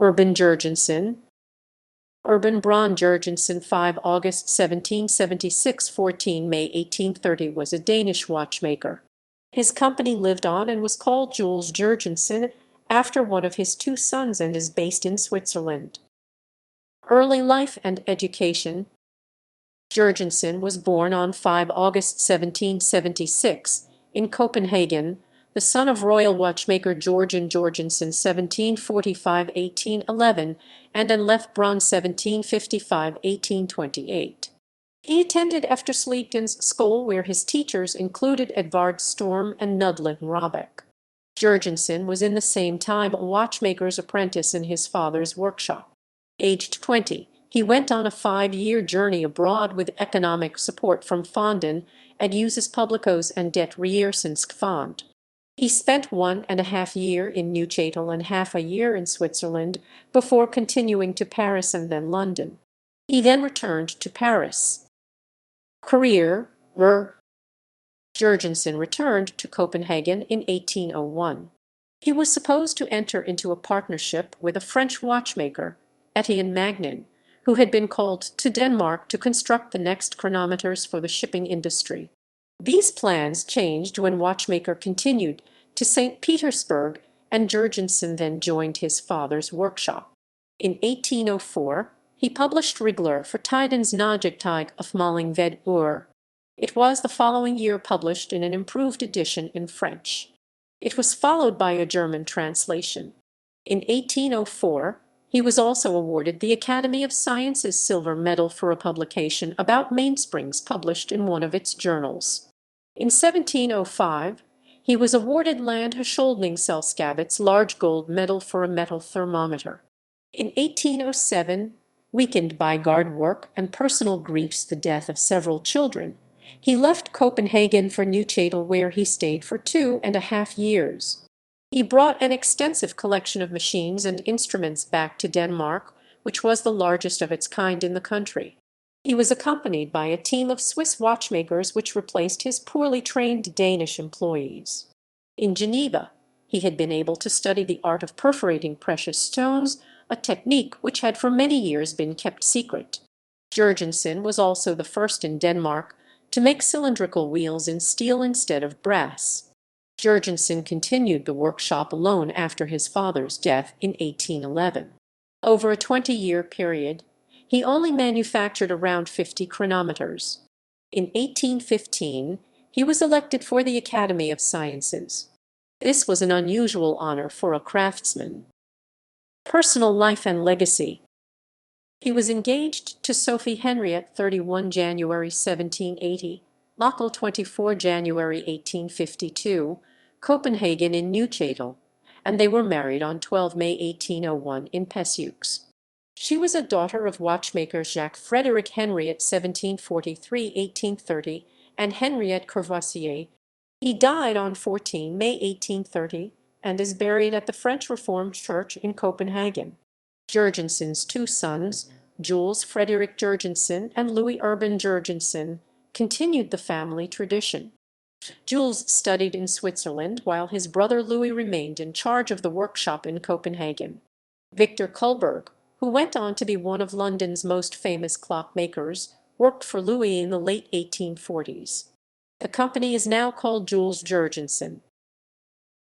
Urban Jürgensen. Urban Bruun Jürgensen, 5 August 1776, 14 May 1830, was a Danish watchmaker. His company lived on and was called Jules Jürgensen after one of his two sons and is based in Switzerland. Early life and education. Jürgensen was born on 5 August 1776 in Copenhagen, the son of royal watchmaker Jørgen Jørgensen (1745–1811) and Anlef Bruun (1755–1828). He attended Eftersleegtens School, where his teachers included Edvard Storm and Nudlin Rabeck. Jürgensen was in the same time a watchmaker's apprentice in his father's workshop. Aged 20, he went on a 5-year journey abroad with economic support from Fonden, Adjuses Publicos and Det Regeringsensk Fond. He spent 1.5 years in Neuchâtel and half a year in Switzerland before continuing to Paris and then London. He then returned to Paris. Career. Jürgensen returned to Copenhagen in 1801. He was supposed to enter into a partnership with a French watchmaker, Etienne Magnin, who had been called to Denmark to construct the next chronometers for the shipping industry. These plans changed when watchmaker continued to St. Petersburg, and Jürgensen then joined his father's workshop. In 1804, he published Regler for Tidens Nogigtig of Maling ved Ur. It was the following year published in an improved edition in French. It was followed by a German translation. In 1804, he was also awarded the Academy of Sciences Silver Medal for a publication about mainsprings published in one of its journals. In 1705, he was awarded Landhusholdningsselskabets large gold medal for a metal thermometer. In 1807, weakened by guard work and personal griefs, the death of several children, he left Copenhagen for Neuchâtel, where he stayed for 2.5 years. He brought an extensive collection of machines and instruments back to Denmark, which was the largest of its kind in the country. He was accompanied by a team of Swiss watchmakers which replaced his poorly trained Danish employees. In Geneva, he had been able to study the art of perforating precious stones, a technique which had for many years been kept secret. Jürgensen was also the first in Denmark to make cylindrical wheels in steel instead of brass. Jürgensen continued the workshop alone after his father's death in 1811. Over a 20-year period, he only manufactured around 50 chronometers. In 1815, he was elected for the Academy of Sciences. This was an unusual honor for a craftsman. Personal life and legacy. He was engaged to Sophie Henriette 31 January 1780, Lochel 24 January 1852, Copenhagen in Neuchâtel, and they were married on 12 May 1801 in Peseux. She was a daughter of watchmaker Jacques Frédéric Henriette 1743–1830 and Henriette Courvoisier. He died on 14 May 1830 and is buried at the French Reformed Church in Copenhagen. Jürgensen's two sons, Jules Frédéric Jürgensen and Louis Urban Jürgensen, continued the family tradition. Jules studied in Switzerland while his brother Louis remained in charge of the workshop in Copenhagen. Victor Kullberg, who went on to be one of London's most famous clockmakers, worked for Louis in the late 1840s. The company is now called Jules Jürgensen.